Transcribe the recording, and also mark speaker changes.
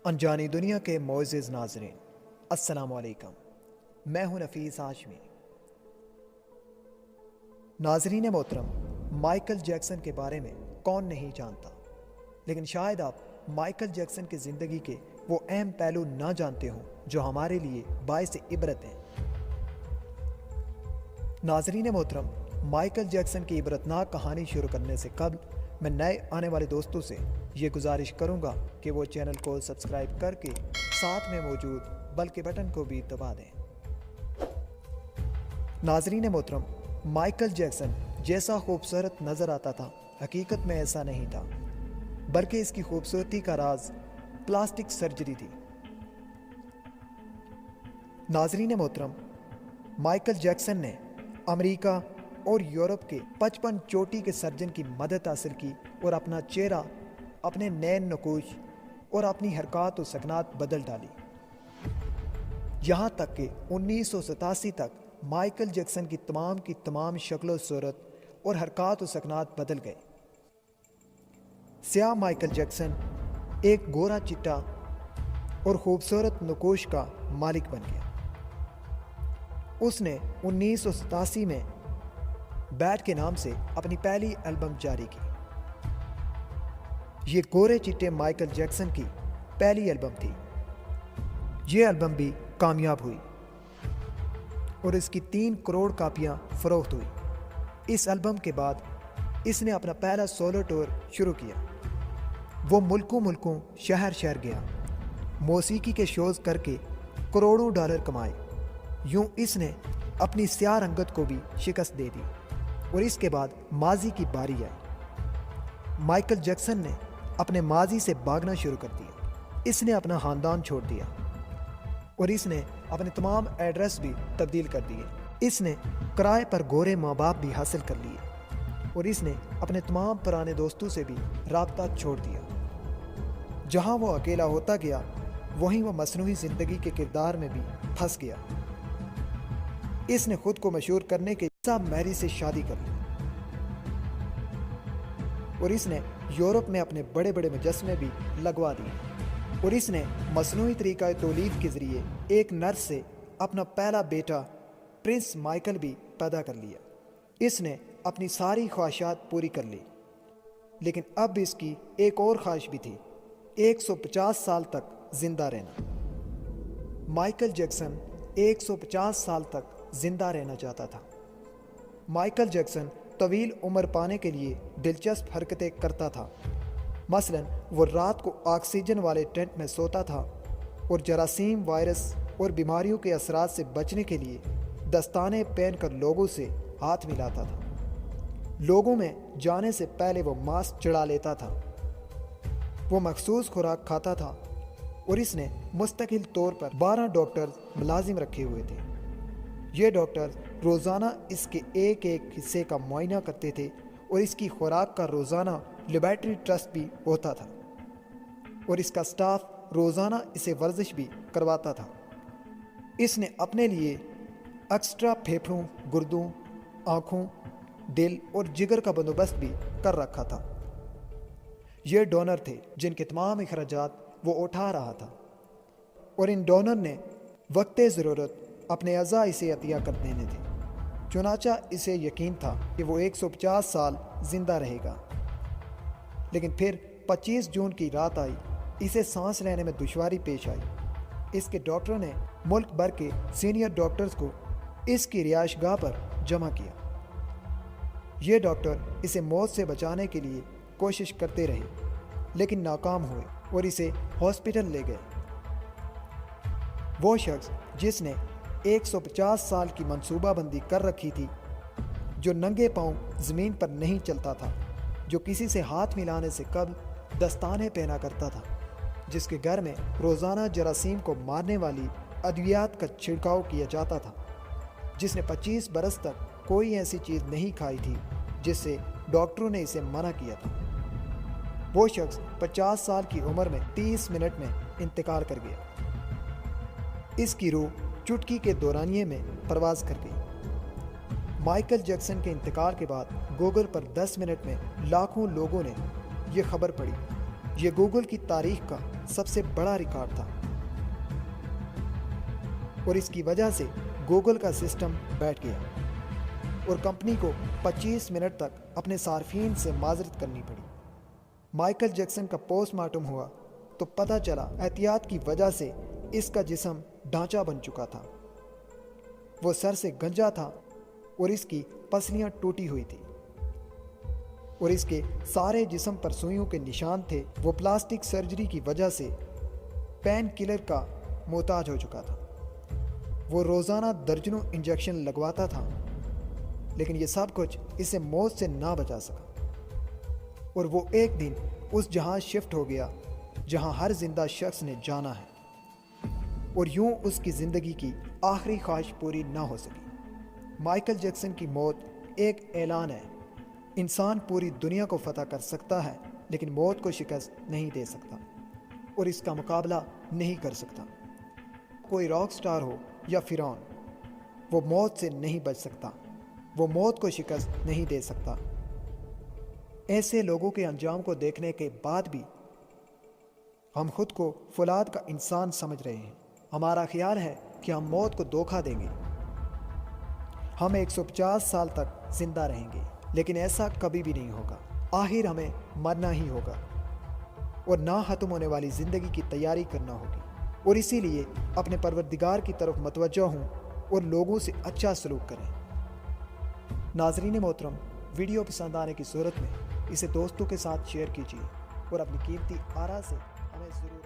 Speaker 1: انجانی دنیا کے معزز ناظرین، السلام علیکم۔ میں ہوں نفیس ہاشمی۔ ناظرین محترم، مائیکل جیکسن کے بارے میں کون نہیں جانتا، لیکن شاید آپ مائیکل جیکسن کی زندگی کے وہ اہم پہلو نہ جانتے ہوں جو ہمارے لیے باعث عبرت ہیں۔ ناظرین محترم، مائیکل جیکسن کی عبرتناک کہانی شروع کرنے سے قبل میں نئے آنے والے دوستوں سے یہ گزارش کروں گا کہ وہ چینل کو سبسکرائب کر کے ساتھ میں موجود بیل کے بٹن کو بھی دبا دیں۔ ناظرین محترم، مائیکل جیکسن جیسا خوبصورت نظر آتا تھا، حقیقت میں ایسا نہیں تھا، بلکہ اس کی خوبصورتی کا راز پلاسٹک سرجری تھی۔ ناظرین محترم، مائیکل جیکسن نے امریکہ اور یورپ کے 55 چوٹی کے سرجن کی مدد حاصل کی اور اپنا چہرہ، اپنے نین نقوش اور اپنی حرکات و سکنات بدل ڈالی، یہاں تک کہ 1987 تک مائیکل جیکسن کی تمام شکل و صورت اور حرکات و سکنات بدل گئے۔ سیاہ مائیکل جیکسن ایک گورا چٹا اور خوبصورت نقوش کا مالک بن گیا۔ اس نے 1987 میں بیٹ کے نام سے اپنی پہلی البم جاری کی۔ یہ گورے چٹے مائیکل جیکسن کی پہلی البم تھی۔ یہ البم بھی کامیاب ہوئی اور اس کی 3 کروڑ کاپیاں فروخت ہوئی۔ اس البم کے بعد اس نے اپنا پہلا سولو ٹور شروع کیا۔ وہ ملکوں شہر گیا، موسیقی کے شوز کر کے کروڑوں ڈالر کمائے۔ یوں اس نے اپنی سیاہ رنگت کو بھی شکست دے دی اور اس کے بعد ماضی کی باری آئی۔ مائیکل جیکسن نے اپنے ماضی سے بھاگنا شروع کر دیا۔ اس نے اپنا خاندان چھوڑ دیا اور اس نے اپنے تمام ایڈریس بھی تبدیل کر دیے۔ اس نے کرائے پر گورے ماں باپ بھی حاصل کر لیے اور اس نے اپنے تمام پرانے دوستوں سے بھی رابطہ چھوڑ دیا۔ جہاں وہ اکیلا ہوتا گیا، وہیں وہ مصنوعی زندگی کے کردار میں بھی پھنس گیا۔ اس نے خود کو مشہور کرنے کے لیے میری سے شادی کر لی اور اس نے یورپ میں اپنے بڑے مجسمے بھی لگوا دیے اور اس نے مصنوعی طریقہ تولید کے ذریعے ایک نرس سے اپنا پہلا بیٹا پرنس مائیکل بھی پیدا کر لیا۔ اس نے اپنی ساری خواہشات پوری کر لی، لیکن اب اس کی ایک اور خواہش بھی تھی، 150 سال تک زندہ رہنا۔ مائیکل جیکسن 150 سال تک زندہ رہنا چاہتا تھا۔ مائیکل جیکسن طویل عمر پانے کے لیے دلچسپ حرکتیں کرتا تھا۔ مثلا وہ رات کو آکسیجن والے ٹینٹ میں سوتا تھا اور جراثیم، وائرس اور بیماریوں کے اثرات سے بچنے کے لیے دستانے پہن کر لوگوں سے ہاتھ ملاتا تھا۔ لوگوں میں جانے سے پہلے وہ ماسک چڑھا لیتا تھا۔ وہ مخصوص خوراک کھاتا تھا اور اس نے مستقل طور پر 12 ڈاکٹر ملازم رکھے ہوئے تھے۔ یہ ڈاکٹر روزانہ اس کے ایک حصے کا معائنہ کرتے تھے اور اس کی خوراک کا روزانہ لیبارٹری ٹیسٹ بھی ہوتا تھا اور اس کا سٹاف روزانہ اسے ورزش بھی کرواتا تھا۔ اس نے اپنے لیے ایکسٹرا پھیپھڑوں، گردوں، آنکھوں، دل اور جگر کا بندوبست بھی کر رکھا تھا۔ یہ ڈونر تھے جن کے تمام اخراجات وہ اٹھا رہا تھا اور ان ڈونر نے وقت ضرورت اپنے اعضاء اسے عطیہ کر دینے تھے۔ چنانچہ اسے یقین تھا کہ وہ 150 سال زندہ رہے گا، لیکن پھر 25 جون کی رات آئی۔ اسے سانس لینے میں دشواری پیش آئی۔ اس کے ڈاکٹروں نے ملک بھر کے سینئر ڈاکٹرز کو اس کی رہائش گاہ پر جمع کیا۔ یہ ڈاکٹر اسے موت سے بچانے کے لیے کوشش کرتے رہے، لیکن ناکام ہوئے اور اسے ہاسپٹل لے گئے۔ وہ شخص جس نے 150 سال کی منصوبہ بندی کر رکھی تھی، جو ننگے پاؤں زمین پر نہیں چلتا تھا، جو کسی سے ہاتھ ملانے سے قبل دستانے پہنا کرتا تھا، جس کے گھر میں روزانہ جراثیم کو مارنے والی ادویات کا چھڑکاؤ کیا جاتا تھا، جس نے 25 برس تک کوئی ایسی چیز نہیں کھائی تھی جس سے ڈاکٹروں نے اسے منع کیا تھا۔ وہ شخص 50 سال کی عمر میں 30 منٹ میں انتقال کر گیا۔ اس کی روح چٹکی کے دورانیے میں پرواز کر گئی۔ مائیکل جیکسن کے انتقال کے بعد گوگل پر 10 منٹ میں لاکھوں لوگوں نے یہ خبر پڑھی۔ یہ گوگل کی تاریخ کا سب سے بڑا ریکارڈ تھا اور اس کی وجہ سے گوگل کا سسٹم بیٹھ گیا اور کمپنی کو 25 منٹ تک اپنے صارفین سے معذرت کرنی پڑی۔ مائیکل جیکسن کا پوسٹ مارٹم ہوا تو پتہ چلا احتیاط کی وجہ سے اس کا جسم ڈھانچہ بن چکا تھا، وہ سر سے گنجا تھا اور اس کی پسلیاں ٹوٹی ہوئی تھی اور اس کے سارے جسم پر سوئیوں کے نشان تھے۔ وہ پلاسٹک سرجری کی وجہ سے پین کلر کا محتاج ہو چکا تھا۔ وہ روزانہ درجنوں انجیکشن لگواتا تھا، لیکن یہ سب کچھ اسے موت سے نہ بچا سکا اور وہ ایک دن اس جہاں شفٹ ہو گیا جہاں ہر زندہ شخص نے جانا ہے اور یوں اس کی زندگی کی آخری خواہش پوری نہ ہو سکی۔ مائیکل جیکسن کی موت ایک اعلان ہے۔ انسان پوری دنیا کو فتح کر سکتا ہے لیکن موت کو شکست نہیں دے سکتا اور اس کا مقابلہ نہیں کر سکتا۔ کوئی راک سٹار ہو یا فرعون، وہ موت سے نہیں بچ سکتا، وہ موت کو شکست نہیں دے سکتا۔ ایسے لوگوں کے انجام کو دیکھنے کے بعد بھی ہم خود کو فولاد کا انسان سمجھ رہے ہیں۔ ہمارا خیال ہے کہ ہم موت کو دھوکہ دیں گے، ہم 150 سال تک زندہ رہیں گے، لیکن ایسا کبھی بھی نہیں ہوگا۔ آخر ہمیں مرنا ہی ہوگا اور نہ ختم ہونے والی زندگی کی تیاری کرنا ہوگی، اور اسی لیے اپنے پروردگار کی طرف متوجہ ہوں اور لوگوں سے اچھا سلوک کریں۔ ناظرین محترم، ویڈیو پسند آنے کی صورت میں اسے دوستوں کے ساتھ شیئر کیجیے اور اپنی قیمتی آراء سے ہمیں ضرور